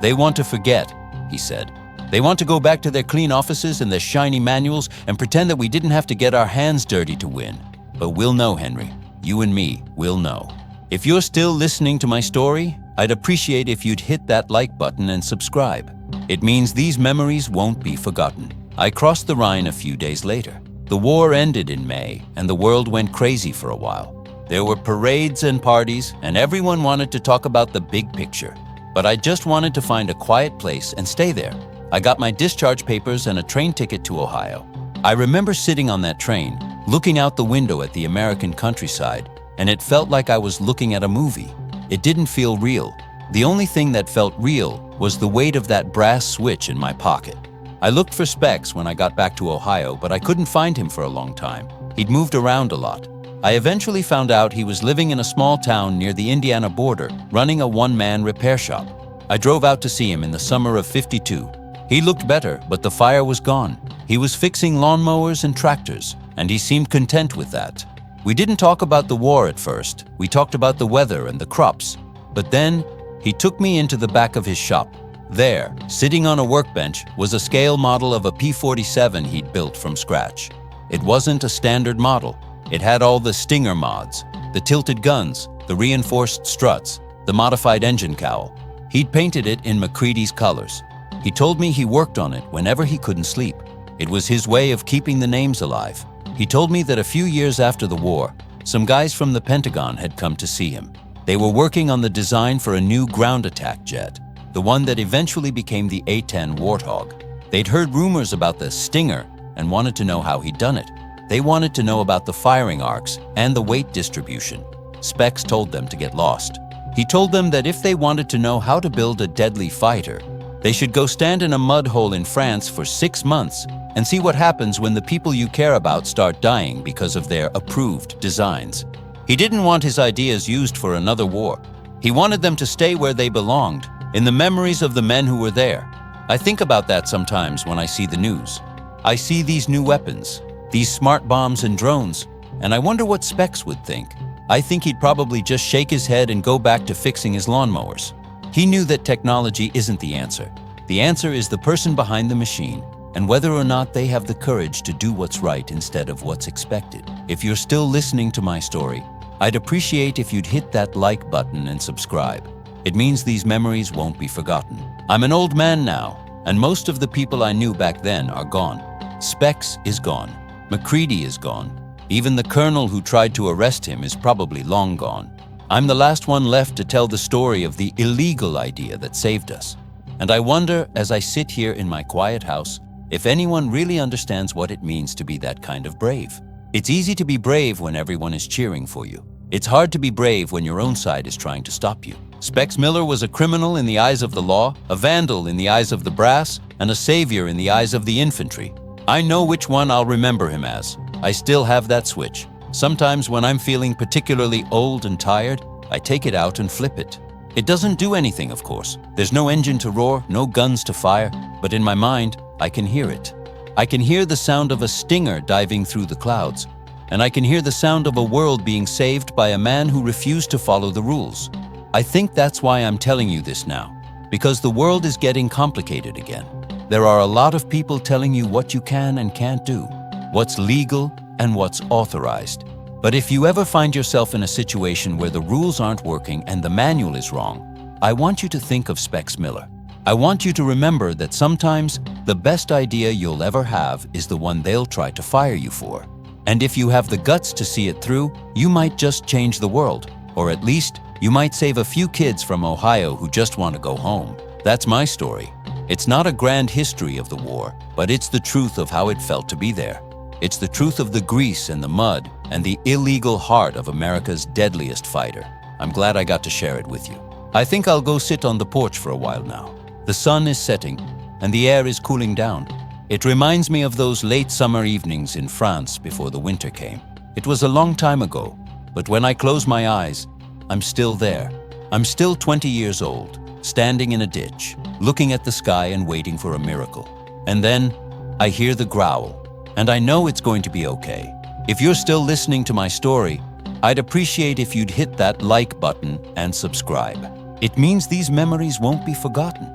"They want to forget," he said. "They want to go back to their clean offices and their shiny manuals and pretend that we didn't have to get our hands dirty to win. But we'll know, Henry. You and me will know." If you're still listening to my story, I'd appreciate if you'd hit that like button and subscribe. It means these memories won't be forgotten. I crossed the Rhine a few days later. The war ended in May, and the world went crazy for a while. There were parades and parties, and everyone wanted to talk about the big picture. But I just wanted to find a quiet place and stay there. I got my discharge papers and a train ticket to Ohio. I remember sitting on that train, looking out the window at the American countryside, and it felt like I was looking at a movie. It didn't feel real. The only thing that felt real was the weight of that brass switch in my pocket. I looked for Specs when I got back to Ohio, but I couldn't find him for a long time. He'd moved around a lot. I eventually found out he was living in a small town near the Indiana border, running a one-man repair shop. I drove out to see him in the summer of '52. He looked better, but the fire was gone. He was fixing lawnmowers and tractors, and he seemed content with that. We didn't talk about the war at first. We talked about the weather and the crops. But then, he took me into the back of his shop. There, sitting on a workbench, was a scale model of a P-47 he'd built from scratch. It wasn't a standard model. It had all the Stinger mods, the tilted guns, the reinforced struts, the modified engine cowl. He'd painted it in MacCready's colors. He told me he worked on it whenever he couldn't sleep. It was his way of keeping the names alive. He told me that a few years after the war, some guys from the Pentagon had come to see him. They were working on the design for a new ground attack jet, the one that eventually became the A-10 Warthog. They'd heard rumors about the Stinger and wanted to know how he'd done it. They wanted to know about the firing arcs and the weight distribution. Specs told them to get lost. He told them that if they wanted to know how to build a deadly fighter, they should go stand in a mud hole in France for 6 months and see what happens when the people you care about start dying because of their approved designs. He didn't want his ideas used for another war. He wanted them to stay where they belonged, in the memories of the men who were there. I think about that sometimes when I see the news. I see these new weapons, these smart bombs and drones, and I wonder what Specs would think. I think he'd probably just shake his head and go back to fixing his lawnmowers. He knew that technology isn't the answer. The answer is the person behind the machine, and whether or not they have the courage to do what's right instead of what's expected. If you're still listening to my story, I'd appreciate if you'd hit that like button and subscribe. It means these memories won't be forgotten. I'm an old man now, and most of the people I knew back then are gone. Specs is gone. MacCready is gone. Even the colonel who tried to arrest him is probably long gone. I'm the last one left to tell the story of the illegal idea that saved us. And I wonder, as I sit here in my quiet house, if anyone really understands what it means to be that kind of brave. It's easy to be brave when everyone is cheering for you. It's hard to be brave when your own side is trying to stop you. Specs Miller was a criminal in the eyes of the law, a vandal in the eyes of the brass, and a savior in the eyes of the infantry. I know which one I'll remember him as. I still have that switch. Sometimes when I'm feeling particularly old and tired, I take it out and flip it. It doesn't do anything, of course. There's no engine to roar, no guns to fire, but in my mind, I can hear it. I can hear the sound of a Stinger diving through the clouds, and I can hear the sound of a world being saved by a man who refused to follow the rules. I think that's why I'm telling you this now, because the world is getting complicated again. There are a lot of people telling you what you can and can't do, what's legal and what's authorized. But if you ever find yourself in a situation where the rules aren't working and the manual is wrong, I want you to think of Specs Miller. I want you to remember that sometimes the best idea you'll ever have is the one they'll try to fire you for. And if you have the guts to see it through, you might just change the world. Or at least, you might save a few kids from Ohio who just want to go home. That's my story. It's not a grand history of the war, but it's the truth of how it felt to be there. It's the truth of the grease and the mud and the illegal heart of America's deadliest fighter. I'm glad I got to share it with you. I think I'll go sit on the porch for a while now. The sun is setting and the air is cooling down. It reminds me of those late summer evenings in France before the winter came. It was a long time ago, but when I close my eyes, I'm still there. I'm still 20 years old, standing in a ditch, looking at the sky and waiting for a miracle. And then I hear the growl. And I know it's going to be okay. If you're still listening to my story, I'd appreciate if you'd hit that like button and subscribe. It means these memories won't be forgotten.